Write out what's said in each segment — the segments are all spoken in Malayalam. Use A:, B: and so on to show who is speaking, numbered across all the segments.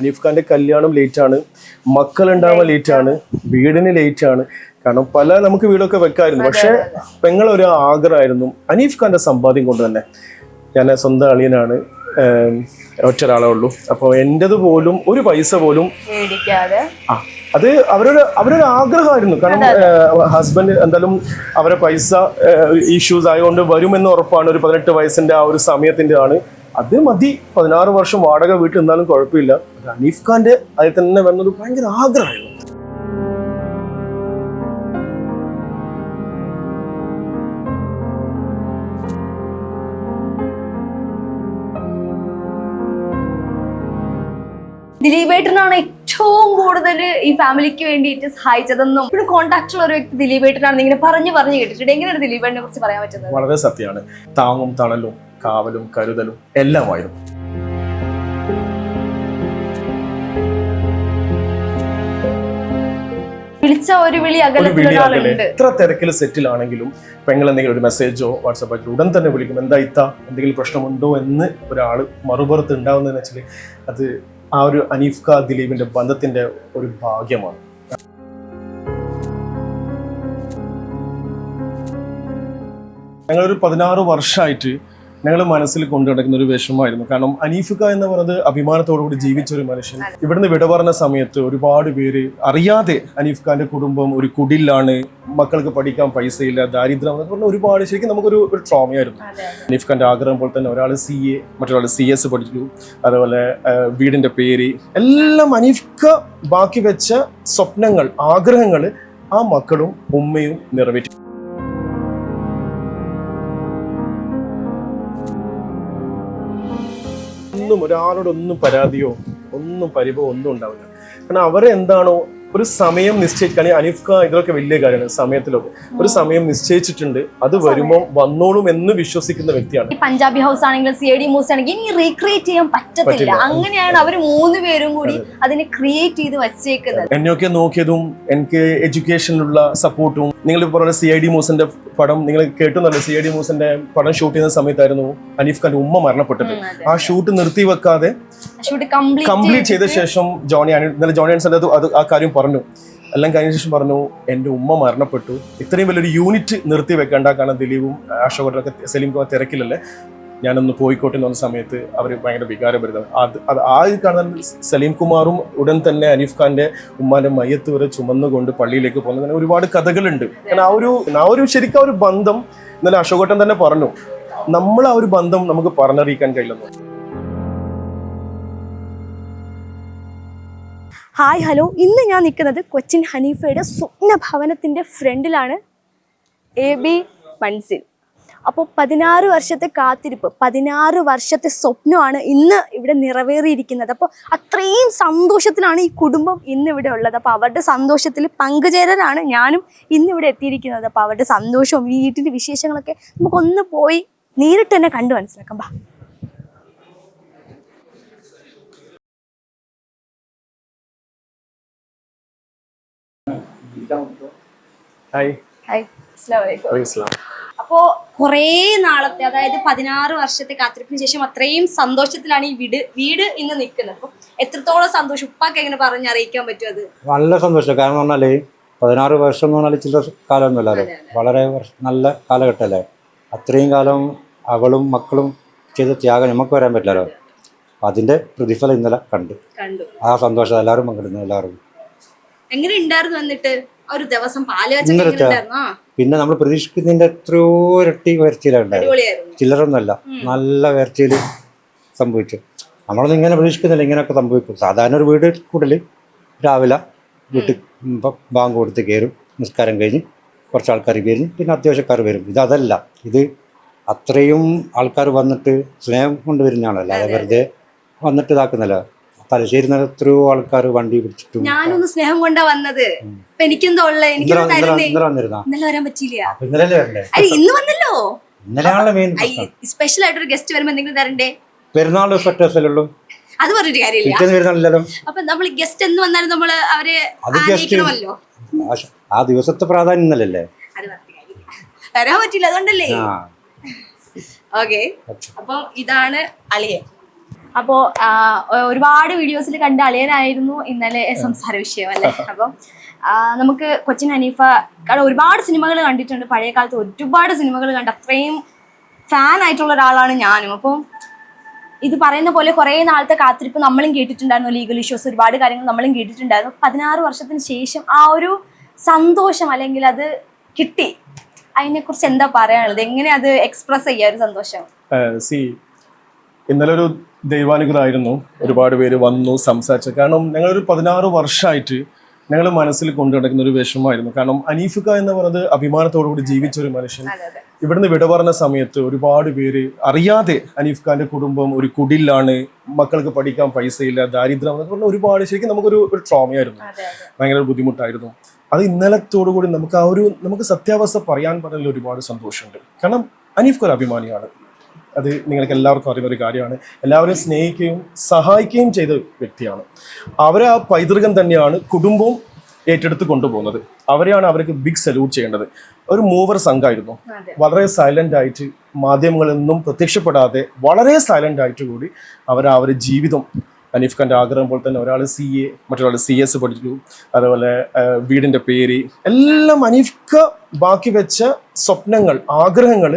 A: ഹനീഫ് ഖാന്റെ കല്യാണം ലേറ്റ് ആണ്, മക്കളുണ്ടാവാൻ ലേറ്റ് ആണ്, വീടിന് ലേറ്റ് ആണ്. കാരണം നമുക്ക് വീടൊക്കെ വെക്കായിരുന്നു. പക്ഷെ പെങ്ങളൊരു ആഗ്രഹമായിരുന്നു ഹനീഫ് ഖാന്റെ സമ്പാദ്യം കൊണ്ട് തന്നെ. ഞാൻ സ്വന്തം അളിയനാണ്, ഒറ്റൊരാളേ ഉള്ളൂ. അപ്പോൾ എൻ്റെത് പോലും ഒരു പൈസ പോലും അത് അവരൊരു ആഗ്രഹമായിരുന്നു. കാരണം ഹസ്ബൻഡ് എന്തായാലും അവരെ പൈസ ഇഷ്യൂസ് ആയതുകൊണ്ട് വരുമെന്ന് ഉറപ്പാണ്. ഒരു 18 വയസ്സിന്റെ ആ ഒരു സമയത്തിന്റെ ആണ്. അത് മതി, 16 വർഷം വാടക വീട്ടിൽ നിന്നാലും കുഴപ്പമില്ല. ഹനീഫ് ഖാന്റെ അതിൽ തന്നെ വരുന്നത് ഭയങ്കര ആഗ്രഹമായിരുന്നു.
B: ദിലീപേട്ടനാണ് ഏറ്റവും കൂടുതൽ ഈ ഫാമിലിക്ക് വേണ്ടിയിട്ട് സഹായിച്ചതെന്നും ഇവിടെ കോൺടാക്ട് ഉള്ള ഒരു വ്യക്തി ദിലീപേട്ടനാണെന്ന് ഇങ്ങനെ പറഞ്ഞു കേട്ടിട്ടുണ്ട്. എങ്ങനെയാണ് ദിലീപേട്ടനെ കുറിച്ച് പറയാൻ പറ്റുന്നത്?
A: വളരെ സത്യമാണ്. താങ്ങും തണലും കാവലും കരുതലും എല്ലാമായിരുന്നു.
B: വിളിച്ച ഒരു വിളി അകലത്തിലുണ്ട്.
A: എത്ര തിരക്കിൽ സെറ്റിലാണെങ്കിലും പെങ്ങൾ എന്തെങ്കിലും ഒരു മെസ്സേജോ വാട്സാപ്പ് ഉടൻ തന്നെ വിളിക്കും. എന്താ ഇത്ത, എന്തെങ്കിലും പ്രശ്നമുണ്ടോ എന്ന് ഒരാൾ മറുപുറത്ത് ഉണ്ടാവുന്നതെന്ന് വെച്ചാൽ അത് ആ ഒരു ഹനീഫ് ഖാൻ ദിലീപിന്റെ ബന്ധത്തിന്റെ ഒരു ഭാഗ്യമാണ്. ഞങ്ങളൊരു 16 വർഷമായിട്ട് ഞങ്ങൾ മനസ്സിൽ കൊണ്ടു നടക്കുന്ന ഒരു വിഷമമായിരുന്നു. കാരണം ഹനീഫ് ഖാൻ എന്ന് പറയുന്നത് അഭിമാനത്തോടുകൂടി ജീവിച്ച ഒരു മനുഷ്യൻ. ഇവിടുന്ന് വിട പറഞ്ഞ സമയത്ത് ഒരുപാട് പേര് അറിയാതെ ഹനീഫ് ഖാന്റെ കുടുംബം ഒരു കുടിലാണ്, മക്കൾക്ക് പഠിക്കാൻ പൈസയില്ല, ദാരിദ്ര്യം എന്ന് പറഞ്ഞാൽ ഒരുപാട് ശരിക്കും നമുക്കൊരു ട്രോമയായിരുന്നു. ഹനീഫ് ഖാന്റെ ആഗ്രഹം പോലെ തന്നെ ഒരാൾ CA, മറ്റൊരാൾ CS പഠിച്ചു. അതുപോലെ വീടിന്റെ പേര് എല്ലാം ഹനീഫ് ഖാൻ ബാക്കി വെച്ച സ്വപ്നങ്ങൾ, ആഗ്രഹങ്ങൾ ആ മക്കളും ഉമ്മയും നിറവേറ്റി. ഒരാളോടൊന്നും പരാതിയോ ഒന്നും പരിഭവം ഒന്നും ഉണ്ടാവില്ല. കാരണം അവരെ എന്താണോ ഒരു സമയം നിശ്ചയിക്കുകയാണെങ്കിൽ ഹനീഫ് ഖാൻ ഇതൊക്കെ വലിയ കാര്യമാണ്. സമയത്തിലൊക്കെ ഒരു സമയം നിശ്ചയിച്ചിട്ടുണ്ട്, അത് വരുമ്പോൾ വന്നോളും എന്ന് വിശ്വസിക്കുന്ന വ്യക്തിയാണ്.
B: പഞ്ചാബി ഹൗസ് ആണെങ്കിലും CID മൂസ് ആണെങ്കിലും ഇനി റീക്രിയേറ്റ് ചെയ്യാൻ പറ്റത്തില്ല. അങ്ങനെയാണ് അവർ 3 പേരും കൂടി അതിനെ ക്രിയേറ്റ് ചെയ്ത് വെച്ചേക്കുന്നത്.
A: എന്നെയൊക്കെ നോക്കിയതും എനിക്ക് എഡ്യൂക്കേഷനിലുള്ള സപ്പോർട്ടും. നിങ്ങൾ പറഞ്ഞ CID മൂസിന്റെ പടം നിങ്ങൾ കേട്ടുന്നല്ലോ. CID മൂസിന്റെ പടം ഷൂട്ട് ചെയ്യുന്ന സമയത്തായിരുന്നു ഹനീഫ് ഖാന്റെ ഉമ്മ മരണപ്പെട്ടത്. ആ ഷൂട്ട് നിർത്തി വെക്കാതെ കംപ്ലീറ്റ് ചെയ്ത ശേഷം ജോണി ആൻസന്റെ അത് ആ കാര്യം പറഞ്ഞു. എല്ലാം കഴിഞ്ഞ ശേഷം പറഞ്ഞു, എൻ്റെ ഉമ്മ മരണപ്പെട്ടു, ഇത്രയും വലിയൊരു യൂണിറ്റ് നിർത്തി വെക്കേണ്ട. കാരണം ദിലീപും അശോകനൊക്കെ സലീം കുമാർ തിരക്കിലല്ലേ, ഞാനൊന്ന് പോയിക്കോട്ടെ എന്ന് പറഞ്ഞ സമയത്ത് അവർ ഭയങ്കര വികാരഭരിതം. അത് ആ കാണുന്ന സലീം കുമാറും ഉടൻ തന്നെ ഹനീഫ് ഖാന്റെ ഉമ്മാന്റെ മയ്യത്ത് വരെ ചുമന്നുകൊണ്ട് പള്ളിയിലേക്ക് പോകുന്നത്. അങ്ങനെ ഒരുപാട് കഥകളുണ്ട്. കാരണം ആ ഒരു ശരിക്കും ആ ഒരു ബന്ധം ഇന്നലെ അശോകേട്ടൻ തന്നെ പറഞ്ഞു, നമ്മൾ ആ ഒരു ബന്ധം നമുക്ക് പറഞ്ഞറിയിക്കാൻ കഴിയില്ലെന്ന്.
B: ഹായ് ഹലോ, ഇന്ന് ഞാൻ നിൽക്കുന്നത് കൊച്ചിൻ ഹനീഫയുടെ സ്വപ്ന ഭവനത്തിൻ്റെ ഫ്രണ്ടിലാണ്, AB മൻസിൽ. അപ്പോൾ 16 വർഷത്തെ കാത്തിരിപ്പ്, 16 വർഷത്തെ സ്വപ്നമാണ് ഇന്ന് ഇവിടെ നിറവേറിയിരിക്കുന്നത്. അപ്പോൾ അത്രയും സന്തോഷത്തിലാണ് ഈ കുടുംബം ഇന്ന് ഇവിടെ ഉള്ളത്. അപ്പോൾ അവരുടെ സന്തോഷത്തിൽ പങ്കുചേരാനാണ് ഞാനും ഇന്നിവിടെ എത്തിയിരിക്കുന്നത്. അപ്പോൾ അവരുടെ സന്തോഷവും ഈ വീട്ടിൻ്റെ വിശേഷങ്ങളൊക്കെ നമുക്കൊന്ന് പോയി നേരിട്ട് തന്നെ കണ്ടു മനസ്സിലാക്കാം. ബാ. അപ്പോ കുറേ നാളത്തെ, അതായത് 16 വർഷത്തെ കാത്തിരിപ്പിന് ശേഷം അത്രയും സന്തോഷത്തിലാണ് ഈ വീട് ഇന്ന് നിൽക്കുന്നത്. അപ്പൊ എത്രത്തോളം സന്തോഷം ഉപ്പാക്ക് എങ്ങനെ പറഞ്ഞറിയിക്കാൻ പറ്റും? അത്
C: നല്ല സന്തോഷം. കാരണം എന്ന് പറഞ്ഞാല് 16 വർഷം എന്ന് പറഞ്ഞാൽ ചില കാലമൊന്നുമല്ലോ, വളരെ നല്ല കാലഘട്ടമല്ലേ. അത്രയും കാലം അവളും മക്കളും ചെയ്ത ത്യാഗം നമുക്ക് വരാൻ പറ്റില്ലല്ലോ. അതിന്റെ പ്രതിഫലം ഇന്നലെ കണ്ടു. ആ സന്തോഷം എല്ലാവരും പങ്കെടുക്കുന്നു. എല്ലാവർക്കും
B: എങ്ങനെ ഉണ്ടായിരുന്നു എന്നിട്ട് ഒരു ദിവസം
C: പിന്നെ നമ്മൾ പ്രതീക്ഷിക്കുന്നതിന്റെ എത്രയോ ഇരട്ടി ഉയർച്ചയിലുണ്ടായിരുന്നു. ചില്ലറൊന്നുമല്ല, നല്ല ഉയർച്ചയിൽ സംഭവിച്ചു. നമ്മളൊന്നും ഇങ്ങനെ പ്രതീക്ഷിക്കുന്നില്ല ഇങ്ങനെയൊക്കെ സംഭവിക്കും. സാധാരണ ഒരു വീട് കൂടുതൽ രാവിലെ വീട്ടിൽ ബാങ്ക് കൊടുത്ത് കയറും, നിസ്കാരം കഴിഞ്ഞ് കുറച്ച് ആൾക്കാർ കയറി, പിന്നെ അത്യാവശ്യക്കാർ വരും. ഇതല്ല, ഇത് അത്രയും ആൾക്കാർ വന്നിട്ട് സ്നേഹം കൊണ്ടുവരുന്നതാണല്ലോ, അല്ലാതെ വെറുതെ വന്നിട്ട് ഇതാക്കുന്നല്ല. തലശ്ശേരി എത്രയോ ആൾക്കാർ വണ്ടി പിടിച്ചിട്ടും.
B: ഞാനൊന്ന് സ്നേഹം കൊണ്ടാ വന്നത്. എനിക്കെന്തോ വരാൻ പറ്റിയില്ല. ഇന്ന് വന്നല്ലോ. സ്പെഷ്യൽ ആയിട്ട് ഒരു ഗസ്റ്റ് വരുമ്പോ എന്തെങ്കിലും തരണ്ടേ?
C: പെരുന്നാൾ ഫെസ്റ്റേഴ്സല്ലോ,
B: അത് പറഞ്ഞിട്ട് കാര്യമില്ല. അപ്പൊ നമ്മൾ ഗസ്റ്റ് എന്ന് വന്നാലും നമ്മള് അവരെ ആനയിക്കണമല്ലോ.
C: ആ ദിവസത്തെ പ്രാധാന്യം ഇന്നലല്ലേ,
B: വരാൻ പറ്റില്ല, അതുകൊണ്ടല്ലേ. ഓക്കെ, അപ്പൊ ഇതാണ് അളിയൻ. അപ്പോൾ ഒരുപാട് വീഡിയോസിൽ കണ്ട അളിയനായിരുന്നു ഇന്നലെ സംസാര വിഷയം അല്ലേ. അപ്പം നമുക്ക് കൊച്ചിൻ ഹനീഫ കാരണം ഒരുപാട് സിനിമകൾ കണ്ടിട്ടുണ്ട്, പഴയ കാലത്ത് ഒരുപാട് സിനിമകൾ കണ്ട് അത്രയും ഫാൻ ആയിട്ടുള്ള ഒരാളാണ് ഞാനും. അപ്പോൾ ഇത് പറയുന്ന പോലെ കുറേ നാളത്തെ കാത്തിരിപ്പ് നമ്മളും കേട്ടിട്ടുണ്ടായിരുന്നു, ലീഗൽ ഇഷ്യൂസ് ഒരുപാട് കാര്യങ്ങൾ നമ്മളും കേട്ടിട്ടുണ്ടായിരുന്നു. 16 വർഷത്തിന് ശേഷം ആ ഒരു സന്തോഷം അല്ലെങ്കിൽ അത് കിട്ടി, അതിനെക്കുറിച്ച് എന്താ പറയാനുള്ളത്? എങ്ങനെ അത് എക്സ്പ്രസ് ചെയ്യാ ഒരു സന്തോഷം?
A: ഇന്നലെ ഒരു ദൈവാനുഗ്രഹമായിരുന്നു, ഒരുപാട് പേര് വന്നു സംസാരിച്ചു. കാരണം ഞങ്ങളൊരു 16 വർഷമായിട്ട് ഞങ്ങൾ മനസ്സിൽ കൊണ്ടു നടക്കുന്ന ഒരു വിഷമമായിരുന്നു. കാരണം അനീഫിക്ക എന്ന് പറയുന്നത് അഭിമാനത്തോടുകൂടി ജീവിച്ച ഒരു മനുഷ്യൻ. ഇവിടുന്ന് വിട പറഞ്ഞ സമയത്ത് ഒരുപാട് പേര് അറിയാതെ അനീഫ് കുടുംബം ഒരു കുടിലാണ്, മക്കൾക്ക് പഠിക്കാൻ പൈസയില്ല, ദാരിദ്ര്യം എന്നൊക്കെ പറഞ്ഞാൽ ഒരുപാട് ശരിക്കും നമുക്കൊരു ട്രോമയായിരുന്നു, ഭയങ്കര ബുദ്ധിമുട്ടായിരുന്നു. അത് ഇന്നലത്തോടു കൂടി നമുക്ക് സത്യാവസ്ഥ പറയാൻ പറഞ്ഞതിൽ ഒരുപാട് സന്തോഷമുണ്ട്. കാരണം അനീഫ് ഒരു അഭിമാനിയാണ്, അത് നിങ്ങൾക്ക് എല്ലാവർക്കും അറിയുന്ന ഒരു കാര്യമാണ്. എല്ലാവരും സ്നേഹിക്കുകയും സഹായിക്കുകയും ചെയ്ത വ്യക്തിയാണ്. അവരെ ആ പൈതൃകം തന്നെയാണ് കുടുംബവും ഏറ്റെടുത്ത് കൊണ്ടുപോകുന്നത്. അവർക്ക് ബിഗ് സല്യൂട്ട് ചെയ്യേണ്ടത്. ഒരു മൂവർ സംഘമായിരുന്നു, വളരെ സൈലന്റ് ആയിട്ട് മാധ്യമങ്ങളിൽ നിന്നും പ്രത്യക്ഷപ്പെടാതെ വളരെ സൈലന്റ് ആയിട്ട് കൂടി അവരുടെ ജീവിതം, അനീഫ് ഖാന്റെ ആഗ്രഹം പോലെ തന്നെ ഒരാൾ CA, മറ്റൊരാൾ CS പഠിച്ചു, അതുപോലെ വീടിന്റെ പേര് എല്ലാം അനീഫ് ഖാ ബാക്കി വെച്ച സ്വപ്നങ്ങൾ, ആഗ്രഹങ്ങൾ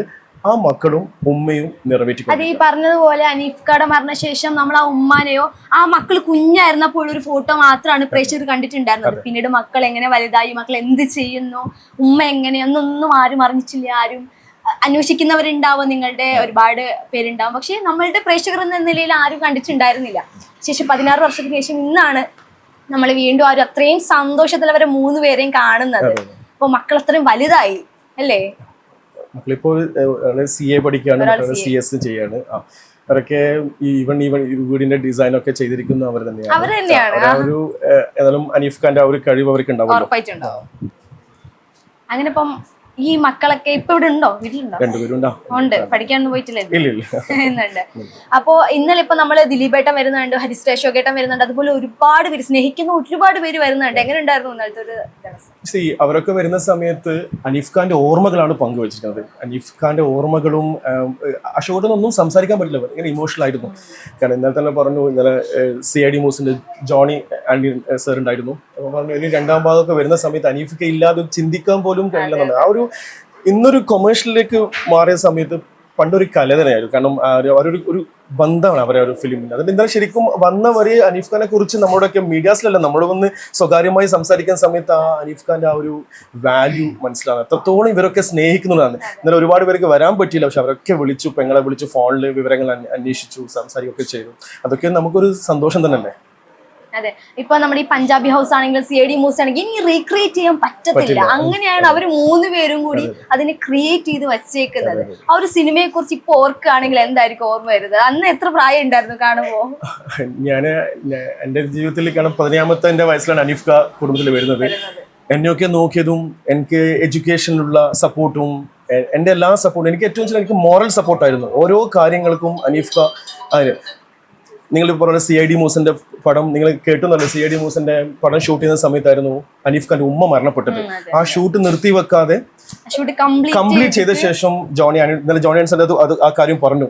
A: ആ മക്കളും ഉമ്മയും നിറവേറ്റി.
B: അത് ഈ പറഞ്ഞതുപോലെ അനീഫ്ക്കയുടെ മരണശേഷം നമ്മൾ ആ ഉമ്മാനെയോ ആ മക്കൾ കുഞ്ഞായിരുന്നപ്പോൾ ഒരു ഫോട്ടോ മാത്രമാണ് പ്രേക്ഷകർ കണ്ടിട്ടുണ്ടായിരുന്നത്. പിന്നീട് മക്കൾ എങ്ങനെ വലുതായി, മക്കൾ എന്ത് ചെയ്യുന്നു, ഉമ്മ എങ്ങനെയൊന്നും ആരും അറിഞ്ഞിട്ടില്ല. ആരും അന്വേഷിക്കുന്നവരുണ്ടാവും, നിങ്ങളുടെ ഒരുപാട് പേരുണ്ടാവും. പക്ഷെ നമ്മളുടെ പ്രേക്ഷകർ എന്ന നിലയിൽ ആരും കണ്ടിട്ടുണ്ടായിരുന്നില്ല. ശേഷം 16 വർഷത്തിന് ശേഷം ഇന്നാണ് നമ്മൾ വീണ്ടും ആരും അത്രയും സന്തോഷത്തിൽ അവരെ 3 പേരെയും കാണുന്നത്. അപ്പൊ മക്കൾ അത്രയും വലുതായി അല്ലേ?
A: മക്കളിപ്പോൾ CA പഠിക്കുകയാണ്, CS ചെയ്യാണ്. അവരൊക്കെ ഈ വീടിന്റെ ഡിസൈൻ ഒക്കെ ചെയ്തിരിക്കുന്ന അവർ തന്നെയാണ്. ഒരു ഏതായാലും അനീഫ് ഖാന്റെ ആ ഒരു കഴിവ് അവർക്ക് ഉണ്ടാവും.
B: അങ്ങനെ ഇപ്പം ഈ മക്കളൊക്കെ ഇപ്പൊ ഇവിടെ ഉണ്ടോ, വീട്ടിലുണ്ടോ?
A: 2 പേരുണ്ടോ?
B: ഉണ്ട്. പഠിക്കാനൊന്നും പോയിട്ടില്ലേ?
A: ഇല്ല.
B: അപ്പോ ഇന്നലെ ഇപ്പൊ നമ്മള് ദിലീപേട്ടൻ വരുന്നുണ്ട്, ഹരിശ്രീ അശോകേട്ടൻ വരുന്നുണ്ട്, അതുപോലെ ഒരുപാട് പേര് സ്നേഹിക്കുന്ന ഒരുപാട് പേര് വരുന്നുണ്ട്. എങ്ങനെ ഉണ്ടായിരുന്നു ഇന്നലത്തെ ഒരു ദിവസം?
A: അവരൊക്കെ വരുന്ന സമയത്ത് അനീഫ് ഖാന്റെ ഓർമ്മകളാണ് പങ്കുവച്ചിരുന്നത്. അനീഫ് ഖാന്റെ ഓർമ്മകളും അശോകനൊന്നും സംസാരിക്കാൻ പറ്റില്ല, ഇങ്ങനെ ഇമോഷണൽ ആയിരുന്നു. കാരണം ഇന്നലെ തന്നെ പറഞ്ഞു, ഇന്നലെ CID ന്യൂസിന്റെ ജോണി ആൻഡി സർ ഉണ്ടായിരുന്നു. അപ്പൊ പറഞ്ഞു ഇനി 2ാം ഭാഗമൊക്കെ വരുന്ന സമയത്ത് അനീഫ് ഖാ ഇല്ലാതെ ചിന്തിക്കാൻ പോലും കഴിയില്ലെന്നാണ്. ആ ഒരു ഇന്നൊരു കൊമേഴ്ഷ്യലിലേക്ക് മാറിയ സമയത്ത് പണ്ടൊരു കല തന്നെയായിരുന്നു. കാരണം ഒരു ബന്ധമാണ് അവരെ ഒരു ഫിലിമിന്. അതിന് ഇന്നലെ ശരിക്കും വന്നവരെ അനീഫ് ഖാനെ കുറിച്ച് നമ്മളോടൊക്കെ മീഡിയാസിലല്ല, നമ്മൾ വന്ന് സ്വകാര്യമായി സംസാരിക്കുന്ന സമയത്ത് ആ അനീഫ് ഖാന്റെ ആ ഒരു വാല്യൂ മനസ്സിലാകും, എത്രത്തോളം ഇവരൊക്കെ സ്നേഹിക്കുന്നതാണ്. ഇന്നലെ ഒരുപാട് പേർക്ക് വരാൻ പറ്റിയില്ല, പക്ഷെ അവരൊക്കെ വിളിച്ചു, പെങ്ങളെ വിളിച്ചു, ഫോണിൽ വിവരങ്ങൾ അന്വേഷിച്ചു, സംസാരിക്കുകയൊക്കെ ചെയ്തു. അതൊക്കെ നമുക്കൊരു സന്തോഷം തന്നെയല്ലേ.
B: അതെ, ഇപ്പൊ നമ്മുടെ ഈ പഞ്ചാബി ഹൗസ് ആണെങ്കിലും CID ന്യൂസ് ആണെങ്കിലും ഇനി റീക്രിയേറ്റ് ചെയ്യാൻ പറ്റത്തില്ല. അങ്ങനെയാണ് അവർ 3 പേരും കൂടി അതിനെ ക്രിയേറ്റ് ചെയ്ത് വച്ചേക്കുന്നത്. ആ ഒരു സിനിമയെ കുറിച്ച് ഇപ്പൊ ഓർക്കുകയാണെങ്കിൽ എന്തായിരിക്കും ഓർമ്മ വരുന്നത്? അന്ന് എത്ര പ്രായം ഉണ്ടായിരുന്നു കാണുമ്പോ?
A: എന്റെ ജീവിതത്തിൽ കാരണം 15ാമത്തെ വയസ്സിലാണ് അനീഫ് ഖാ കുടുംബത്തിൽ വരുന്നത്. എന്നെയൊക്കെ നോക്കിയതും എനിക്ക് എഡ്യൂക്കേഷനിലുള്ള സപ്പോർട്ടും എൻ്റെ എല്ലാ സപ്പോർട്ടും, എനിക്ക് ഏറ്റവും വെച്ചാൽ എനിക്ക് മോറൽ സപ്പോർട്ടായിരുന്നു ഓരോ കാര്യങ്ങൾക്കും അനീഫ് ഖാ. നിങ്ങൾ പറഞ്ഞ CID ന്യൂസിന്റെ പടം നിങ്ങൾ കേട്ടുന്നല്ലോ. CID ന്യൂസിന്റെ പടം ഷൂട്ട് ചെയ്യുന്ന സമയത്തായിരുന്നു അനീഫ് ഖാന്റെ ഉമ്മ മരണപ്പെട്ടത്. ആ ഷൂട്ട് നിർത്തി വെക്കാതെ കംപ്ലീറ്റ് ചെയ്ത ശേഷം ഇന്നലെ ജോണി ആൻസന്റെ ആ കാര്യം പറഞ്ഞു.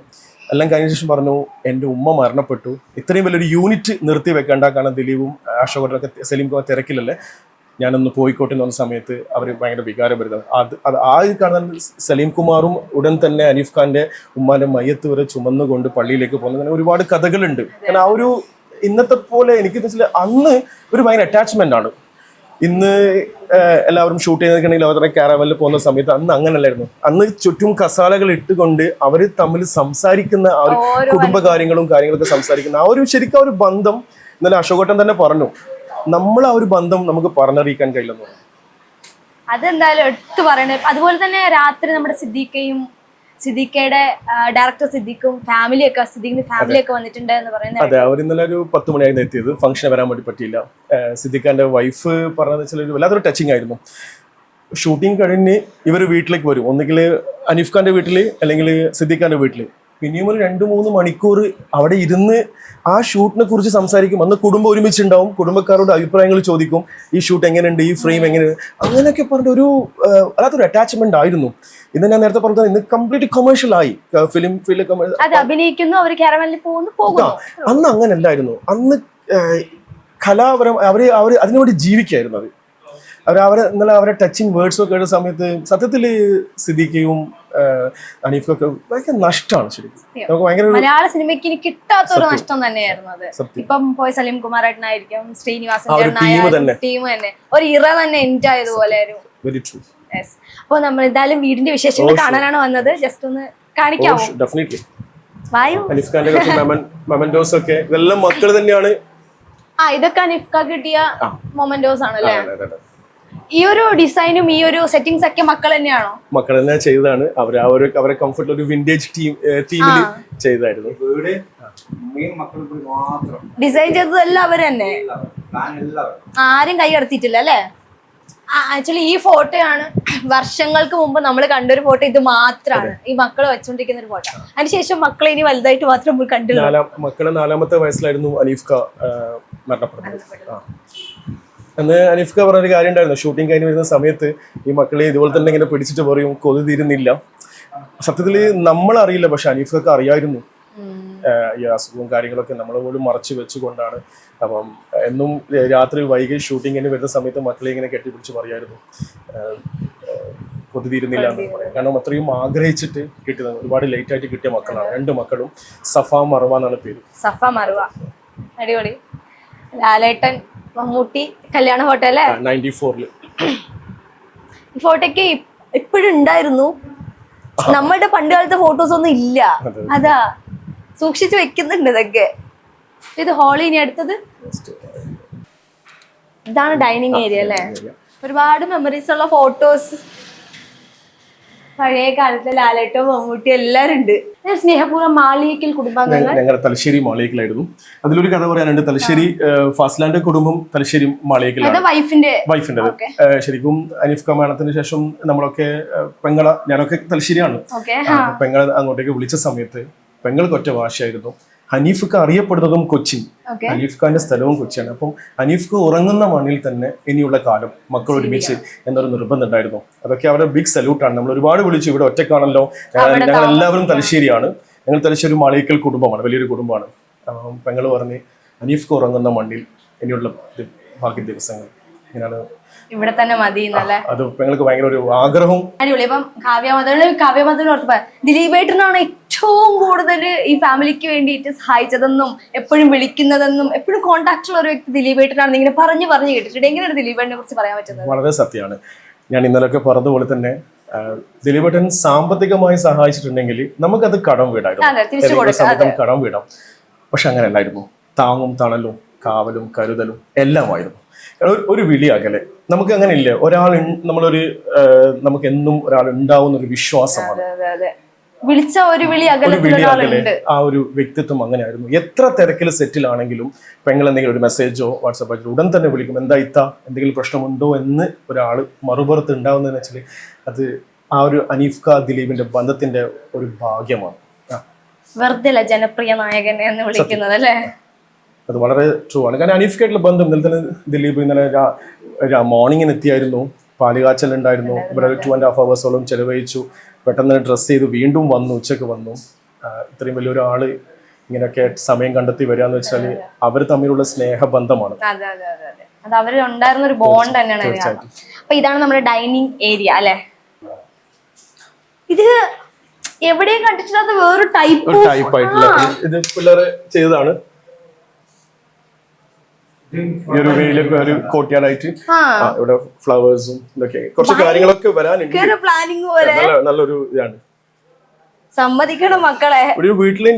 A: എല്ലാം കഴിഞ്ഞ ശേഷം പറഞ്ഞു, എൻ്റെ ഉമ്മ മരണപ്പെട്ടു, ഇത്രയും വലിയൊരു യൂണിറ്റ് നിർത്തി വെക്കേണ്ട, കാരണം ദിലീപും അശോകനൊക്കെ സലീം കുമാർ തിരക്കില്ലല്ലേ, ഞാനൊന്ന് പോയിക്കോട്ടെ എന്ന് പറഞ്ഞ സമയത്ത് അവർ ഭയങ്കര വികാരഭരിതം. അത് ആ കാണുന്ന സലീം കുമാറും ഉടൻ തന്നെ അനീഫ് ഖാന്റെ ഉമ്മാന്റെ മയ്യത്ത് വരെ ചുമന്നുകൊണ്ട് പള്ളിയിലേക്ക് പോകുന്നത്, അങ്ങനെ ഒരുപാട് കഥകളുണ്ട്. കാരണം ആ ഒരു ഇന്നത്തെ പോലെ എനിക്ക് അന്ന് ഒരു ഭയങ്കര അറ്റാച്ച്മെന്റ് ആണ്. ഇന്ന് എല്ലാവരും ഷൂട്ട് ചെയ്തിട്ടുണ്ടെങ്കിൽ അവരുടെ കാരവലിൽ പോകുന്ന സമയത്ത് അന്ന് അങ്ങനല്ലായിരുന്നു. അന്ന് ചുറ്റും കസാലകൾ ഇട്ടുകൊണ്ട് അവർ തമ്മിൽ സംസാരിക്കുന്ന ആ ഒരു കാര്യങ്ങളൊക്കെ സംസാരിക്കുന്ന ആ ഒരു ശരിക്കും ആ ഒരു ബന്ധം ഇന്നലെ അശോകേട്ടൻ തന്നെ പറഞ്ഞു, നമ്മൾ ആ ഒരു ബന്ധം നമുക്ക് പറഞ്ഞറിയിക്കാൻ കഴിയില്ലെന്ന് പറഞ്ഞു.
B: അതെന്തായാലും എടുത്തു പറയണേ. അതുപോലെ തന്നെ രാത്രി നമ്മുടെ സിദ്ദീഖയുടെ ഡയറക്ടർ സിദ്ദീഖും സിദ്ദീഖിന്റെ ഫാമിലിയൊക്കെ വന്നിട്ടുണ്ട് എന്ന് പറയുന്നത്.
A: അതെ, അവർ ഇന്നലെ ഒരു 10 മണിയായിരുന്നു എത്തിയത്. ഫംഗ്ഷന് വരാൻ വേണ്ടി പറ്റിയില്ല. സിദ്ദീഖാന്റെ വൈഫ് പറഞ്ഞതെന്ന് വെച്ചാൽ ഒരു വല്ലാത്തൊരു ടച്ചിങ് ആയിരുന്നു. ഷൂട്ടിംഗ് കഴിഞ്ഞ് ഇവർ വീട്ടിലേക്ക് വരും, ഒന്നുകിൽ അനീഫ് ഖാന്റെ വീട്ടിൽ അല്ലെങ്കിൽ സിദ്ദീഖാന്റെ വീട്ടിൽ. പിന്നെയും ഒരു 2-3 മണിക്കൂർ അവിടെ ഇരുന്ന് ആ ഷൂട്ടിനെ കുറിച്ച് സംസാരിക്കും. അന്ന് കുടുംബം ഒരുമിച്ചുണ്ടാവും, കുടുംബക്കാരോട് അഭിപ്രായങ്ങൾ ചോദിക്കും, ഈ ഷൂട്ട് എങ്ങനെയുണ്ട്, ഈ ഫ്രെയിം എങ്ങനെയാണ്, അങ്ങനെയൊക്കെ പറഞ്ഞിട്ട് ഒരു അല്ലാത്തൊരു അറ്റാച്ച്മെന്റ് ആയിരുന്നു. ഇന്ന് ഞാൻ നേരത്തെ പറഞ്ഞത് ഇന്ന് കംപ്ലീറ്റ് കൊമേഴ്ഷ്യൽ ആയി. ഫിലിം
B: അഭിനയിക്കുന്നു, അവർ കാരവനിൽ പോകുന്നു.
A: അന്ന് അങ്ങനല്ലായിരുന്നു. അന്ന് കലാപരം അവര് അതിനുവേണ്ടി ജീവിക്കായിരുന്നു. ഇന്നലെ അവരെ ടച്ചിങ് വേർഡ്സ് ഒക്കെ കേട്ട സമയത്ത് സത്യത്തിൽ സിദ്ദീഖയും അനീഫൊക്കെ ഭയങ്കര നഷ്ടമാണ് ശരിക്കും. നമുക്ക് ഭയങ്കര
B: മലയാള സിനിമയ്ക്ക് ഇനി കിട്ടാത്തൊരു നഷ്ടം തന്നെയായിരുന്നു അത്. ഇപ്പം പോയി സലീം കുമാറായിട്ടായിരിക്കും, ശ്രീനിവാസൻ ടീം തന്നെ ഒരു ഇറ തന്നെ എൻഡ് ആയതുപോലെ.
A: Very true.
B: അപ്പൊ നമ്മൾ എന്തായാലും വീടിന്റെ വിശേഷങ്ങൾ കാണാനാണ് വന്നത്. ജസ്റ്റ് ഒന്ന് കാണിക്കാമോ?
A: ഡെഫിനറ്റ്ലി.
B: വായു.
A: അനീഫ് ഖാന്റെ മൊമെന്റോസ് ഒക്കെ ഇതെല്ലാം മക്കൾ തന്നെയാണ്.
B: ഇതൊക്കെ അനീഫ് ഖാൻ കിട്ടിയ മൊമെന്റോസ് ആണല്ലേ? ഈ ഒരു ഡിസൈനും ഈ ഒരു സെറ്റിംഗ്സ് ഒക്കെ മക്കൾ തന്നെയാണോ?
A: മക്കൾ തന്നെ ചെയ്തതാണ്. അവരെ കംഫർട്ട് ഒരു വിന്റേജ് തീമിൽ ചെയ്തായിരുന്നു.
B: ഡിസൈൻ ചെയ്തതെല്ലാം അവർ തന്നെ, ആരും കൈ കടത്തിയിട്ടില്ല അല്ലേ? ആക്ച്വലി ഈ ഫോട്ടോയാണ് വർഷങ്ങൾക്ക് മുമ്പ് നമ്മൾ കണ്ടൊരു ഫോട്ടോ. ഇത് മാത്രമാണ് ഈ മക്കൾ വെച്ചോണ്ടിരിക്കുന്ന ഒരു ഫോട്ടോ. അതിനുശേഷം മക്കളെ ഇനി വലുതായിട്ട് മാത്രം നമ്മൾ കണ്ടില്ല.
A: മക്കളെ 4ാമത്തെ വയസ്സിലായിരുന്നു അനീഫ് ഖാൻ മരണപ്പെടുന്നത്. അന്ന് അനീഫ് ഖാൻ പറഞ്ഞൊരു കാര്യം ഉണ്ടായിരുന്നു, ഷൂട്ടിംഗ് കഴിഞ്ഞ് വരുന്ന സമയത്ത് ഈ മക്കളെ ഇതുപോലെ തന്നെ ഇങ്ങനെ പിടിച്ചിട്ട് പറയും കൊതി തീരുന്നില്ല. സത്യത്തിൽ നമ്മളറിയില്ല, പക്ഷെ അനീഫ് ഖാൻ അറിയായിരുന്നു ഈ അസുഖവും കാര്യങ്ങളൊക്കെ നമ്മൾ പോലും മറച്ചു വെച്ചുകൊണ്ടാണ്. അപ്പം എന്നും രാത്രി വൈകി ഷൂട്ടിങ്ങിന് വരുന്ന സമയത്ത് മക്കളെ ഇങ്ങനെ കെട്ടിപ്പിടിച്ച് പറയായിരുന്നു കൊതി തീരുന്നില്ല എന്ന് പറയാം. കാരണം അത്രയും ആഗ്രഹിച്ചിട്ട് കിട്ടിയത്. ഒരുപാട് ലേറ്റ് ആയിട്ട് കിട്ടിയ മക്കളാണ് 2 മക്കളും. സഫ മറുവ എന്നാണ് പേര്.
B: സഫ മറുവ, അടിപൊളി. ലാലേട്ടൻ മമ്മൂട്ടി കല്യാണ ഫോട്ടോ അല്ലേ? 94 ഈ ഫോട്ടോക്ക് ഇപ്പോഴും ഉണ്ടായിരുന്നു. നമ്മളുടെ പണ്ട് കാലത്തെ ഫോട്ടോസ് ഒന്നും ഇല്ല. അതാ സൂക്ഷിച്ചു വെക്കുന്നുണ്ട് ഇതൊക്കെ. ഇത് ഹോളി. ഇനി അടുത്തത് ഇതാണ് ഡൈനിങ് ഏരിയ അല്ലേ? ഒരുപാട് മെമ്മറീസ് ഉള്ള ഫോട്ടോസ്. പഴയ കാലത്തെ ലാലേട്ടോ മമ്മൂട്ടി എല്ലാരും ഉണ്ട്. സ്നേഹപൂർവ്വം മാളിയേക്കൽ കുടുംബാംഗങ്ങൾ.
A: ഞങ്ങളുടെ തലശ്ശേരി മാളിയേക്കലായിരുന്നു. അതിലൊരു കഥ പറയാനുണ്ട്. തലശ്ശേരി ഫാസ്ലാൻഡ് കുടുംബം തലശ്ശേരി മാളിയേക്കലാണ്. വൈഫിന്റെ ശരിക്കും അനീഫ് ഖാൻ മരണത്തിന് ശേഷം നമ്മളൊക്കെ ഞാനൊക്കെ തലശ്ശേരിയാണ്. പെങ്ങളെ അങ്ങോട്ടേക്ക് വിളിച്ച സമയത്ത് പെങ്ങൾക്ക് ഒറ്റ ഭാഷയായിരുന്നു. ഹനീഫ് ഖാൻ അറിയപ്പെടുന്നതും കൊച്ചിൻ, ഹനീഫ് ഖാന്റെ സ്ഥലവും കൊച്ചിയാണ്. അപ്പം ഹനീഫ് ഖാൻ ഉറങ്ങുന്ന മണ്ണിൽ തന്നെ ഇനിയുള്ള കാലം മക്കൾ ഒരുമിച്ച് എന്നൊരു നിർബന്ധം ഉണ്ടായിരുന്നു. അതൊക്കെ അവരുടെ ബിഗ് സല്യൂട്ടാണ്. നമ്മൾ ഒരുപാട് വിളിച്ചു. ഇവിടെ ഒറ്റക്കാണല്ലോ, ഞങ്ങൾ എല്ലാവരും തലശ്ശേരിയാണ്. ഞങ്ങൾ തലശ്ശേരി മാളിയേക്കൽ കുടുംബമാണ്, വലിയൊരു കുടുംബമാണ്. പെങ്ങൾ പറഞ്ഞ് ഹനീഫ് ഖാൻ ഉറങ്ങുന്ന മണ്ണിൽ ഇനിയുള്ള ബാക്കി ദിവസങ്ങൾ ഇങ്ങനെയാണ്
B: ഇവിടെ തന്നെ മതി.
A: അത് പെങ്ങൾക്ക് ഭയങ്കര ഒരു ആഗ്രഹം.
B: അടിപൊളി. അപ്പം കാവ്യമധുവിനോർത്ത് ദിലീപേട്ടനാണ് ഏറ്റവും കൂടുതൽ ഈ ഫാമിലിക്ക് വേണ്ടിയിട്ട് സഹായിച്ചതെന്നും എപ്പോഴും വിളിക്കുന്നതെന്നും എപ്പോഴും കോൺടാക്ട് ഉള്ള ഒരു വ്യക്തി ദിലീപേട്ടനാണെന്ന് ഇങ്ങനെ പറഞ്ഞു കേട്ടിട്ടുണ്ട്. എങ്ങനെയാണ് ദിലീപേട്ടനെ കുറിച്ച് പറയാൻ പറ്റുന്നത്?
A: വളരെ സത്യമാണ്. ഞാൻ ഇന്നലെയൊക്കെ പറഞ്ഞതുപോലെ തന്നെ ദിലീപേട്ടൻ സാമ്പത്തികമായി സഹായിച്ചിട്ടുണ്ടെങ്കിൽ നമുക്കത് കടം വീടായിരുന്നു, കടം വീടാം. പക്ഷെ അങ്ങനെയല്ലായിരുന്നു. താങ്ങും തണലും കാവലും കരുതലും എല്ലാമായിരുന്നു. ഒരു വിളി അകലെ നമുക്ക് അങ്ങനെ ഇല്ല. നമുക്ക് എന്നും ഒരാൾ ഉണ്ടാവുന്ന ഒരു വിശ്വാസമാണ്.
B: വിളിച്ച ഒരു വിളി അകലെ
A: ആ ഒരു വ്യക്തിത്വം അങ്ങനെയായിരുന്നു. എത്ര തിരക്കിൽ സെറ്റിലാണെങ്കിലും പെങ്ങൾ എന്തെങ്കിലും ഒരു മെസ്സേജോ വാട്സാപ്പ് ആയിട്ട് ഉടൻ തന്നെ വിളിക്കും. എന്താ ഇത്ത, എന്തെങ്കിലും പ്രശ്നമുണ്ടോ എന്ന് ഒരാൾ മറുപുറത്ത് ഉണ്ടാവുന്നതെന്ന് വെച്ചാൽ അത് ആ ഒരു അനീഫ് ഖാൻ ദിലീപിന്റെ ബന്ധത്തിന്റെ ഒരു ഭാഗ്യമാണ്.
B: വെറുതെ ജനപ്രിയ നായകൻ എന്ന് വിളിക്കുന്നത് അല്ലേ?
A: അത് വളരെ ട്രൂ ആണ്. കാരണം അനീഫ് ഖായിട്ടുള്ള ബന്ധം ഇന്നലെ തന്നെ ദിലീപ് ഇന്നലെ മോർണിംഗിന് എത്തിയായിരുന്നു. പാലുകാച്ചൽ ഉണ്ടായിരുന്നു. ഇവിടെ 2.5 hours ചെലവഴിച്ചു. പെട്ടെന്ന് ഡ്രസ്സ് ചെയ്ത് വീണ്ടും വന്നു, ഉച്ചക്ക് വന്നു. ഇത്രയും വലിയൊരാള് ഇങ്ങനെയൊക്കെ സമയം കണ്ടെത്തി വരിക എന്ന് വെച്ചാൽ അവർ തമ്മിലുള്ള സ്നേഹബന്ധമാണ്.
B: അത് അവരുണ്ടായിരുന്ന ഒരു ബോണ്ട് തന്നെയാണ്. അപ്പൊ ഇതാണ് നമ്മുടെ ഡൈനിങ് ഏരിയ അല്ലെ? ഇത് എവിടെയും കണ്ടിട്ടില്ലാത്ത വേറൊരു ടൈപ്പ്
A: ആയിട്ടുള്ള ഇത് പിള്ളേർ ചെയ്തതാണ്. ഈ ഒരു വെയിലൊക്കെ ഒരു കോട്ടയാടായിട്ട് ഇവിടെ ഫ്ലവേഴ്സും ഇതൊക്കെ കുറച്ച് കാര്യങ്ങളൊക്കെ വരാനുണ്ട്. നല്ലൊരു ഇതാണ്.
B: സമ്മതിക്കണം മക്കളെ.
A: ഒരു വീട്ടില്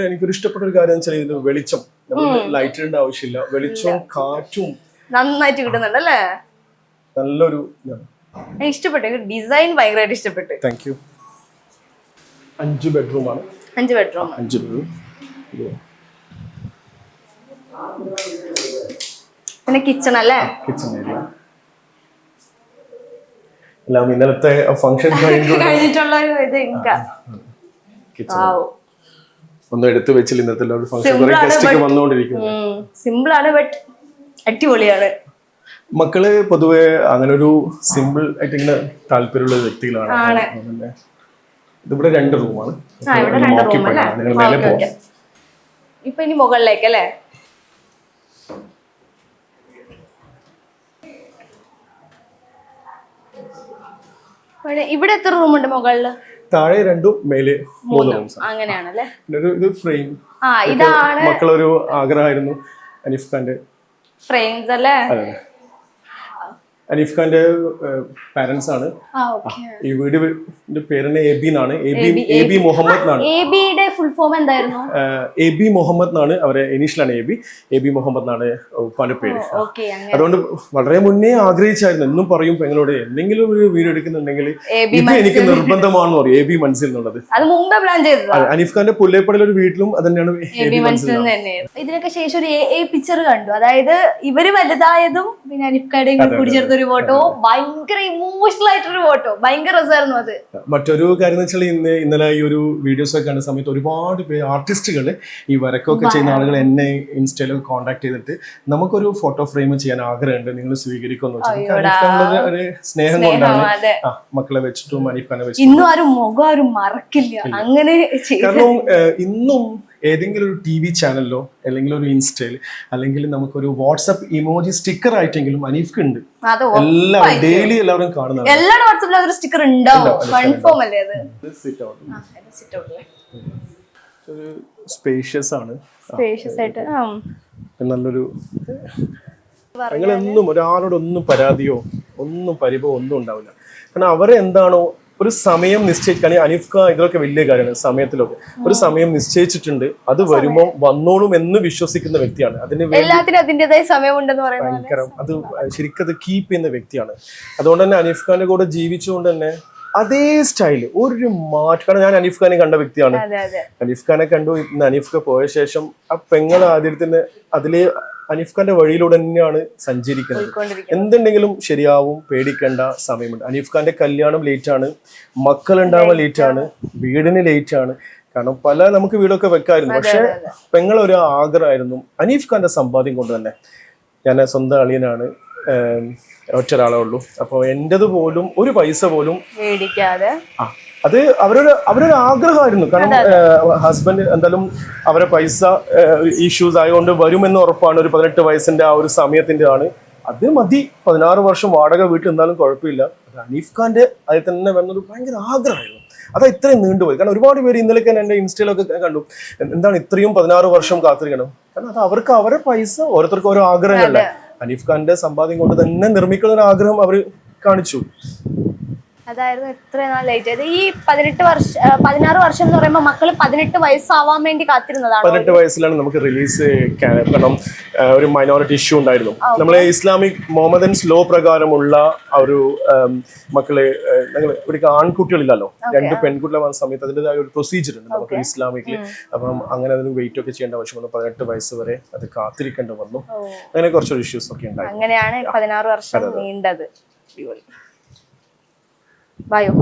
A: എനിക്കൊരു ഇഷ്ടപ്പെട്ട ഒരു കാര്യം വെച്ചാൽ ഇത് വെളിച്ചം. നമ്മൾ ലൈറ്റിന്റെ ആവശ്യമില്ല. വെളിച്ചവും കാറ്റും
B: നന്നായിട്ട് കിട്ടുന്നുണ്ട് അല്ലേ?
A: നല്ലൊരു
B: ഇഷ്ടപ്പെട്ടു. ഡിസൈൻ ഭയങ്കരമായിട്ട് ഇഷ്ടപ്പെട്ടു.
A: Thank you. 5 ബെഡ്റൂമാണ്.
B: 5 ബെഡ്റൂം. പിന്നെ കിച്ചൺ അല്ലേ?
A: കിച്ചൺ ഏരിയ എല്ലാം ഇന്നലത്തെ ഫംഗ്ഷൻ
B: കഴിഞ്ഞിട്ടുള്ള ഇത്.
A: ഒന്നും എടുത്തു വെച്ചില്ല ഇന്നത്തെ ഒരു ഫംഗ്ഷൻ. കുറെ ഗസ്റ്റ് ഒക്കെ വന്നുകൊണ്ടിരിക്കുന്നു.
B: സിമ്പിൾ ആണ് ബട്ട് അടിപൊളിയാണ്.
A: മക്കള് പൊതുവെ അങ്ങനെ ഒരു സിമ്പിൾ ആയിട്ട് ഇങ്ങനെ താല്പര്യമുള്ള വ്യക്തികളാണ്. ഇതിവിടെ 2 റൂമാണ്. നിങ്ങൾ മേലെ പോകാം.
B: ഇപ്പൊ ഇനി മുകളിലേക്ക് അല്ലേ? ഇവിടെ എത്ര റൂം ഉണ്ട് മുകളില്?
A: താഴെ 2 മേലെ 3 റൂംസ്.
B: അങ്ങനെയാണല്ലേ?
A: ഇത് ഫ്രെയിം.
B: ഇതാണ്
A: മക്കളൊരു ആഗ്രഹമായിരുന്നു. അനീഫ് ഖാന്റെ
B: ഫ്രെയിംസ് അല്ലേ?
A: അനീഫ് ഖാന്റെ പാരന്റ്സ് ആണ്. ഈ വീടിന്റെ പേര് എബി എന്നാണ്. എബി മുഹമ്മദ് എന്നാണ്.
B: എബിയുടെ ഫുൾ ഫോം എന്തായിരുന്നു?
A: എബി മുഹമ്മദ് എന്നാണ് അവരെ ഇനീഷ്യലാണ്. എബി മുഹമ്മദ് എന്നാണ് ഉപ്പാന്റെ പേര്. അതുകൊണ്ട് വളരെ മുന്നേ ആഗ്രഹിച്ചായിരുന്നു. എന്നും പറയും പെങ്ങളോട് എന്തെങ്കിലും ഒരു വീട് എടുക്കുന്നുണ്ടെങ്കിൽ ഇത് എനിക്ക് നിർബന്ധമാണെന്ന് പറയും. എബി മൻസിൽ എന്നുള്ളത് അനീഫ് ഖാന്റെ പുല്ലേപ്പടിയിൽ ഒരു വീട്ടിലും അത് തന്നെയാണ് എബി മൻസിൽ.
B: ഇതിനൊക്കെ ശേഷം ഒരു പിക്ചർ കണ്ടു. അതായത് ഇവര് വലുതായതും പിന്നെ അനീഫ് ഖാന്റെ കൂടി ചേർത്ത ഒരു ഫോട്ടോ, ഭയങ്കര ഇമോഷണൽ ആയിട്ടൊരു ഫോട്ടോ, ഭയങ്കര രസമായിരുന്നു അത്.
A: മറ്റൊരു കാര്യം എന്ന് വെച്ചാൽ ഇന്നലെ ഈ ഒരു വീഡിയോസ് ഒക്കെ കണ്ട സമയത്ത് ഒരുപാട് പേര് ആർട്ടിസ്റ്റുകൾ ഈ വരക്കൊക്കെ ചെയ്യുന്ന ആളുകൾ എന്നെ ഇൻസ്റ്റയിൽ കോൺടാക്ട് ചെയ്തിട്ട് നമുക്കൊരു ഫോട്ടോ ഫ്രെയിം ചെയ്യാൻ ആഗ്രഹമുണ്ട്, നിങ്ങൾ സ്വീകരിക്കുമെന്ന് വെച്ചാൽ ഒരു സ്നേഹം കൊണ്ടാണ് മക്കളെ വെച്ചിട്ടും അനീഫ് ഖാനെ വെച്ചിട്ടും
B: ഇന്നും ആരും മുഖം ആരും മറക്കില്ല. അങ്ങനെ
A: കാരണം ഇന്നും ഏതെങ്കിലും ഒരു TV ചാനലിലോ അല്ലെങ്കിൽ ഒരു ഇൻസ്റ്റയിൽ അല്ലെങ്കിൽ നമുക്കൊരു വാട്സ്ആപ്പ് ഇമോജി സ്റ്റിക്കർ ആയിട്ടെങ്കിലും അനീഫ് ഉണ്ട്. എല്ലാവരും ഡെയിലി എല്ലാവരും കാണുന്നത്.
B: എല്ലാവരുടെ വാട്സ്ആപ്പിലും അതൊരു സ്റ്റിക്കർ ഉണ്ടാവും. കൺഫേം അല്ലേ അത്?
A: ഒരു സ്പേഷ്യസ് ആണ്.
B: സ്പേഷ്യസ് ആയിട്ട്
A: നല്ലൊരു നിങ്ങളെന്നും ഒരാളോടൊന്നും പരാതിയോ ഒന്നും പരിഭവോ ഒന്നും ഉണ്ടാവില്ല. കാരണം അവരെ എന്താണോ ഒരു സമയം നിശ്ചയിക്കാൻ അനീഫ് ഖാൻ ഇതിലൊക്കെ വലിയ കാര്യമാണ്. സമയത്തിലൊക്കെ ഒരു സമയം നിശ്ചയിച്ചിട്ടുണ്ട്, അത് വരുമ്പോൾ വന്നോളും എന്ന് വിശ്വസിക്കുന്ന വ്യക്തിയാണ്. അതിന്
B: അതിന്റേതായ സമയമുണ്ടെന്ന്
A: ഭയങ്കര അത് ശരിക്കും അത് കീപ്പ് ചെയ്യുന്ന വ്യക്തിയാണ്. അതുകൊണ്ട് തന്നെ അനീഫ് ഖാന്റെ കൂടെ ജീവിച്ചുകൊണ്ട് തന്നെ അതേ സ്റ്റൈല് ഒരു മാറ്റം. കാരണം ഞാൻ അനീഫ് ഖാനെ കണ്ട വ്യക്തിയാണ്. അനീഫ് ഖാനെ കണ്ടു. ഇന്ന് അനീഫ് ഖാൻ പോയ ശേഷം ആ പെങ്ങൾ ആദ്യത്തിന് അതിലെ അനീഫ് ഖാന്റെ വഴിയിലൂടെ തന്നെയാണ് സഞ്ചരിക്കുന്നത്. എന്തുണ്ടെങ്കിലും ശരിയാവും, പേടിക്കേണ്ട സമയമുണ്ട്. അനീഫ് ഖാന്റെ കല്യാണം ലേറ്റാണ്, മക്കളുണ്ടാവാൻ ലേറ്റാണ്, വീടിന് ലേറ്റാണ്. കാരണം നമുക്ക് വീടൊക്കെ വെക്കായിരുന്നു. പക്ഷെ പെങ്ങളൊരു ആഗ്രഹമായിരുന്നു. അനീഫ് ഖാന്റെ സമ്പാദ്യം കൊണ്ട് തന്നെ ഞാൻ സ്വന്തം അളിയനാണ്, ഒറ്റൊരാളേ ഉള്ളൂ. അപ്പോൾ എൻ്റെത് പോലും ഒരു പൈസ പോലും
B: മേടിക്കാതെ
A: അത് അവരൊരു ആഗ്രഹമായിരുന്നു. കാരണം ഹസ്ബൻഡ് എന്തായാലും അവരെ പൈസ ഇഷ്യൂസ് ആയതുകൊണ്ട് വരുമെന്ന് ഉറപ്പാണ്. ഒരു 18 വയസ്സിന്റെ ആ ഒരു സമയത്തിന്റെ ആണ്. അത് മതി, 16 വർഷം വാടക വീട്ടിൽ നിന്നാലും കുഴപ്പമില്ല. അനീഫ് ഖാന്റെ അതിൽ തന്നെ വരുന്നൊരു ഭയങ്കര ആഗ്രഹമായിരുന്നു. അതാ ഇത്രയും നീണ്ടുപോയി. കാരണം ഒരുപാട് പേര് ഇന്നലെ എൻ്റെ ഇൻസ്റ്റയിലൊക്കെ കണ്ടു, എന്താണ് ഇത്രയും 16 വർഷം കാത്തിരിക്കണം. കാരണം അത് അവർക്ക് അവരെ പൈസ ഓരോരുത്തർക്കും ഓരോ ആഗ്രഹമല്ല. അനീഫ് ഖാന്റെ സമ്പാദ്യം കൊണ്ട് തന്നെ നിർമ്മിക്കുന്ന ഒരു ആഗ്രഹം അവർ കാണിച്ചു.
B: അതായിരുന്നു എത്ര നാൾ ലേറ്റ് ആയത്. ഈ 16 വർഷം എന്ന് പറയുമ്പോൾ മക്കള് 18 വയസ്സാവാൻ വേണ്ടി കാത്തിരുന്നതാണ്.
A: 18 വയസ്സിലാണ് നമുക്ക് റിലീസ്. കാരണം ഒരു മൈനോറിറ്റി ഇഷ്യൂ ഉണ്ടായിരുന്നു. നമ്മളെ ഇസ്ലാമിക് മുഹമ്മദൻ ലോ പ്രകാരമുള്ള ഒരു മക്കള് ഒരിക്കൽ ആൺകുട്ടികളില്ലല്ലോ, 2 പെൺകുട്ടികൾ വന്ന സമയത്ത് അതിൻ്റെതായ ഒരു പ്രൊസീജിയർ ഉണ്ട് നമുക്ക് ഇസ്ലാമിക്കില്. അപ്പം അങ്ങനെ അതിന് വെയിറ്റ് ഒക്കെ ചെയ്യേണ്ട ആവശ്യം വന്നു. 18 വയസ്സ് വരെ അത് കാത്തിരിക്കേണ്ടി വന്നു. അങ്ങനെ കുറച്ചൊരു ഇഷ്യൂസ് ഒക്കെ ഉണ്ടായിരുന്നു.
B: അങ്ങനെയാണ് 16 വർഷം നീണ്ടത്. വായോ,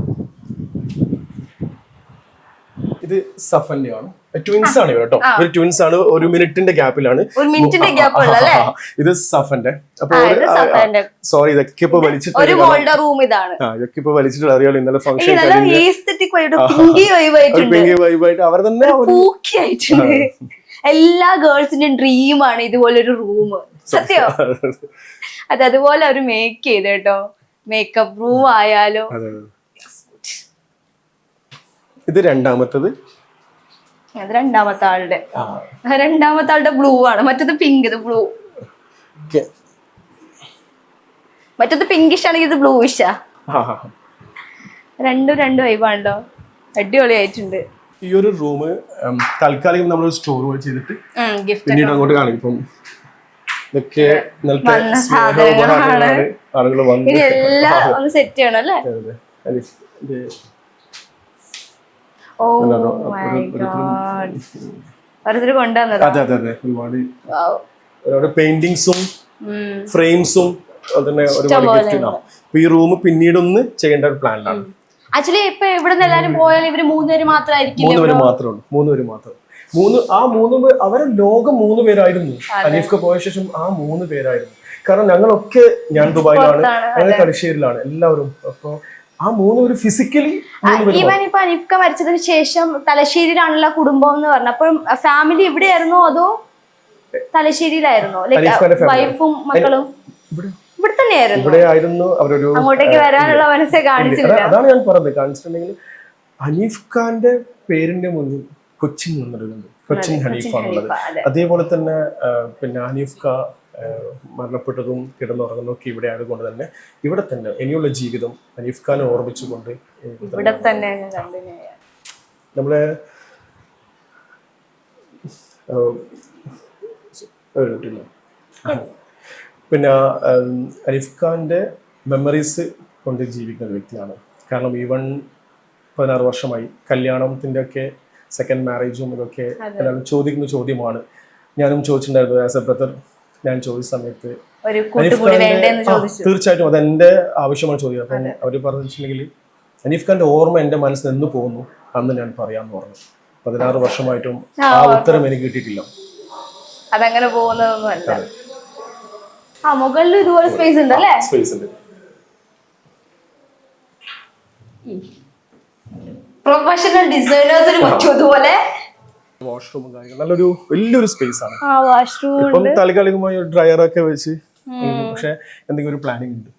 A: ഇത് സഫന്റെ ആണ്. ട്വിൻസ് ആണ് കേട്ടോ. ഇവർ ട്വിൻസ് ആണ്. 1 മിനിറ്റിന്റെ ഗ്യാപ്പിലാണ്. ഇത് സഫന്റെ. അപ്പൊ സോറി, ഇതൊക്കെ ഇപ്പൊ വലിച്ചിട്ട് ഇതൊക്കെ ഇപ്പൊ വലിച്ചിട്ട് അറിയാലോ. ഇന്നലെ ഫംഗ്ഷൻ അവർ തന്നെ
B: എല്ലാ ഗേൾസിന്റെയും ഡ്രീമാണ് ഇതുപോലൊരു റൂം. സത്യം, അതുപോലെ അവര് മേക്ക് ചെയ്ത് കേട്ടോ. മേക്കപ്പ് റൂം ആയാലോ.
A: ഇത് രണ്ടാമത്തെ
B: ആളുടെ ബ്ലൂ ആണ്. മറ്റത് പിങ്ക്, ഇത് ബ്ലൂ. മറ്റത് പിങ്കിഷ് ആണെങ്കിൽ ഇത് ബ്ലൂയിഷാ. രണ്ടും വൈബാണല്ലോ. അടിപൊളിയായിട്ടുണ്ട്.
A: ഈ ഒരു റൂം തൽക്കാലം നമ്മൾ സ്റ്റോർ പോലെ ചെയ്തിട്ട് പിന്നീട് അങ്ങോട്ട് കാണിക്കും. ഇതൊക്കെ ആളുകൾ വന്ന്
B: എല്ലാം സെറ്റ് ചെയ്യണം അല്ലേ?
A: ഒരുപാട് പെയിന്റിങ്സും ഫ്രെയിംസും അതുതന്നെ ഒരുപാട് ഗിഫ്റ്റ് ഉണ്ടാവും. ഈ റൂം പിന്നീട് ഒന്ന് ചെയ്യേണ്ട ഒരു പ്ലാനിലാണ്.
B: ആക്ച്വലി ഇപ്പൊ ഇവിടെ നിന്ന് എല്ലാരും പോയാൽ ഇവര് 3 പേര് മാത്രമായിരിക്കും.
A: 3 പേര് മാത്രമേ ഉള്ളൂ. 3 പേര് മാത്രം. അവരെ ലോകം 3 പേരായിരുന്നു. ഹനീഫ്ക്ക് പോയ ശേഷം ആ 3 പേരായിരുന്നു. കാരണം ഞങ്ങളൊക്കെ, ഞാൻ ദുബായിലാണ്, ഞങ്ങൾ തലശ്ശേരിയിലാണ് എല്ലാവരും. അപ്പൊ ആ 3 പേര് ഫിസിക്കലി
B: ഈവൻ ഇപ്പൊ ഹനീഫ്ക്ക മരിച്ചതിന് ശേഷം തലശ്ശേരിയിലാണല്ലോ കുടുംബം എന്ന് പറഞ്ഞു. അപ്പം ഫാമിലി ഇവിടെയായിരുന്നോ അതോ തലശ്ശേരിയിലായിരുന്നോ? വൈഫും മക്കളും ഇവിടെ തന്നെയായിരുന്നു.
A: ഇവിടെ ആയിരുന്നു. അവരൊരു
B: അങ്ങോട്ടേക്ക് വരാനുള്ള മനസ്സെ കാണിച്ചില്ല.
A: അതാണ് ഞാൻ പറഞ്ഞത്. കാണിച്ചിട്ടുണ്ടെങ്കിൽ ഹനീഫ് ഖാന്റെ പേരിന്റെ മുന്നിൽ കൊച്ചിൻ എന്നുള്ളത്, കൊച്ചിൻ ഹനീഫ് ആണുള്ളത്. അതേപോലെ തന്നെ പിന്നെ ഹനീഫ് ഖാ മരണപ്പെട്ടതും കിടന്നുറങ്ങുന്നതും ഒക്കെ ഇവിടെ ആയതുകൊണ്ട് തന്നെ ഇവിടെ തന്നെ ഇനിയുള്ള ജീവിതം ഹനീഫ് ഖാനെ ഓർമ്മിച്ചുകൊണ്ട്
B: ഇവിടെ തന്നെ
A: നമ്മളെ പിന്നെ ഹനീഫ് ഖാന്റെ മെമ്മറീസ് കൊണ്ട് ജീവിക്കുന്ന വ്യക്തിയാണ്. കാരണം ഈവൻ 16 വർഷമായി കല്യാണത്തിന്റെ ഒക്കെ സെക്കൻഡ് മാരേജും ഇതൊക്കെ എല്ലാവരും ചോദിക്കുന്ന ചോദ്യമാണ്. ഞാനും ചോദിച്ചിട്ടുണ്ടായിരുന്നു ആസ് എ ബ്രദർ. ഞാൻ ചോദിച്ച സമയത്ത് തീർച്ചയായിട്ടും അതെന്റെ ആവശ്യമാണ് ചോദ്യം. അപ്പം അവർ പറഞ്ഞിട്ടുണ്ടെങ്കിൽ ഹനീഫ് ഖാന്റെ ഓർമ്മ എന്റെ മനസ്സിൽ നിന്ന് പോകുന്നു, അന്ന് ഞാൻ പറയാന്ന് പറഞ്ഞു. 16 വർഷമായിട്ടും ആ ഉത്തരം എനിക്ക് കിട്ടിയിട്ടില്ല.
B: അതങ്ങനെ പോകുന്നതൊന്നുമല്ല. ആ മുകളിൽ ഇതുപോലെ സ്പേസ് ഉണ്ട് അല്ലേ?
A: സ്പേസ് ഉണ്ട്.
B: പ്രൊഫഷണൽ ഡിസൈനേഴ്സിന് പറ്റുമതുപോലെ
A: വാഷ്റൂമും നല്ലൊരു വലിയൊരു സ്പേസ് ആണ്.
B: വാഷ്റൂം
A: ഇപ്പം താൽക്കാലികമായി ഡ്രയർ ഒക്കെ വെച്ച്, പക്ഷെ എന്തെങ്കിലും ഒരു പ്ലാനിങ് ഉണ്ട്.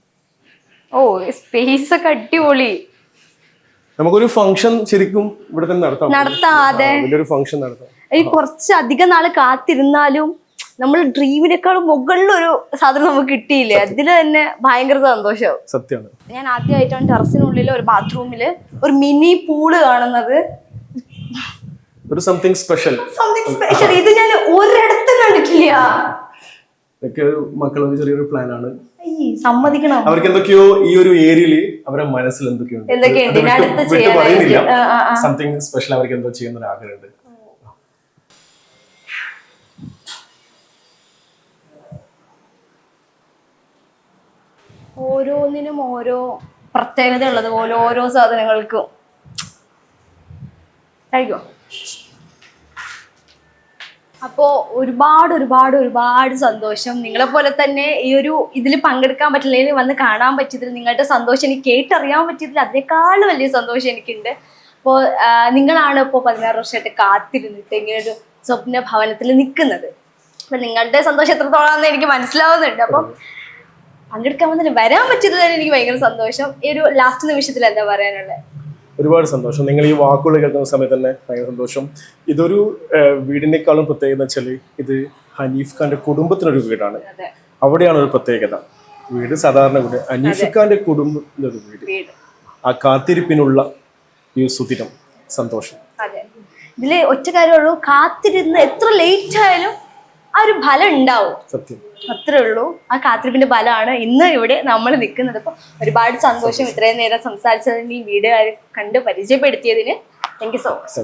B: ഓ സ്പേസ് ഒക്കെ അടിപൊളി.
A: നമുക്കൊരു ഫംഗ്ഷൻ ശരിക്കും ഇവിടെ തന്നെ നടത്താം.
B: അതെ,
A: വലിയൊരു ഫംഗ്ഷൻ നടത്താം.
B: ഈ കുറച്ച് അധികം നാള് കാത്തിരുന്നാലും നമ്മൾ ഡ്രീമിനേക്കാളും മുകളിലൊരു സാധനം നമുക്ക് കിട്ടിയില്ലേ, അതില് തന്നെ ഭയങ്കര സന്തോഷമാവും.
A: സത്യമാണ്.
B: ഞാൻ ആദ്യമായിട്ടാണ് ടെറസിനുള്ളിൽ ഒരു ബാത്റൂമില് ഒരു മിനി പൂള് കാണുന്നത്.
A: ഒരു സംതിങ് സ്പെഷ്യൽ.
B: ഇത് ഞാൻ ഒരിടത്തും കണ്ടിട്ടില്ല.
A: മക്കളൊരു ചെറിയൊരു പ്ലാൻ ആണ്.
B: സമ്മതിക്കണം.
A: അവർക്ക് എന്തൊക്കെയോ ഈ ഒരു ഏരിയയിൽ അവരുടെ മനസ്സിൽ എന്തൊക്കെയുണ്ട് പറയുന്നില്ല. സംതിങ് സ്പെഷ്യൽ അവർക്ക് എന്തോ ചെയ്യുന്ന ഒരു ആഗ്രഹമുണ്ട്.
B: ഓരോന്നിനും ഓരോ പ്രത്യേകത ഉള്ളത് പോലെ ഓരോ സാധനങ്ങൾക്കും. കഴിക്കോ? അപ്പോ ഒരുപാട് ഒരുപാട് ഒരുപാട് സന്തോഷം. നിങ്ങളെ പോലെ തന്നെ ഈ ഒരു ഇതിൽ പങ്കെടുക്കാൻ പറ്റില്ലെങ്കിൽ വന്ന് കാണാൻ പറ്റിയതിൽ നിങ്ങളുടെ സന്തോഷം എനിക്ക് കേട്ടറിയാൻ പറ്റിയതിൽ അതിനേക്കാളും വലിയ സന്തോഷം എനിക്കുണ്ട്. അപ്പോൾ നിങ്ങളാണ് ഇപ്പോൾ 16 വർഷമായിട്ട് കാത്തിരുന്നിട്ട് ഇങ്ങനെ ഒരു സ്വപ്ന ഭവനത്തിൽ നിൽക്കുന്നത്. അപ്പൊ നിങ്ങളുടെ സന്തോഷം എത്രത്തോളാണെന്ന് എനിക്ക് മനസ്സിലാവുന്നുണ്ട്. അപ്പം പങ്കെടുക്കാൻ വന്നിട്ട് വരാൻ പറ്റിയതിൽ തന്നെ എനിക്ക് ഭയങ്കര സന്തോഷം. ഈ ഒരു ലാസ്റ്റ് നിമിഷത്തിൽ എന്താ പറയാനുള്ളത്?
A: ഒരുപാട് സന്തോഷം. നിങ്ങൾ ഈ വാക്കുകൾ കേൾക്കുന്ന സമയത്ത് തന്നെ ഭയങ്കര സന്തോഷം. ഇതൊരു വീടിനേക്കാളും പ്രത്യേകത എന്ന് വെച്ചാൽ ഇത് ഹനീഫ് ഖാന്റെ കുടുംബത്തിനൊരു വീടാണ്. അവിടെയാണ് ഒരു പ്രത്യേകത. വീട് സാധാരണ വീട്, ഹനീഫ് ഖാന്റെ കുടുംബത്തിന്റെ ഒരു വീട്. ആ കാത്തിരിപ്പിനുള്ള ഈ സുദിനം സന്തോഷം.
B: അതെ, ഇതില് ഒറ്റ കാര്യമുള്ളൂ, കാത്തിരുന്ന് എത്ര ലേറ്റ് ആയാലും ആ ഒരു ഫലം ഉണ്ടാവും.
A: സത്യം,
B: അത്രേ ഉള്ളൂ. ആ കാത്തിരിപ്പിന്റെ ഫലമാണ് ഇന്ന് ഇവിടെ നമ്മൾ നിൽക്കുന്നത്. അപ്പൊ ഒരുപാട് സന്തോഷം ഇത്രയും നേരം സംസാരിച്ചതിന്, ഈ വീടുകാർ കണ്ട് പരിചയപ്പെടുത്തിയതിന്. Thank you so much.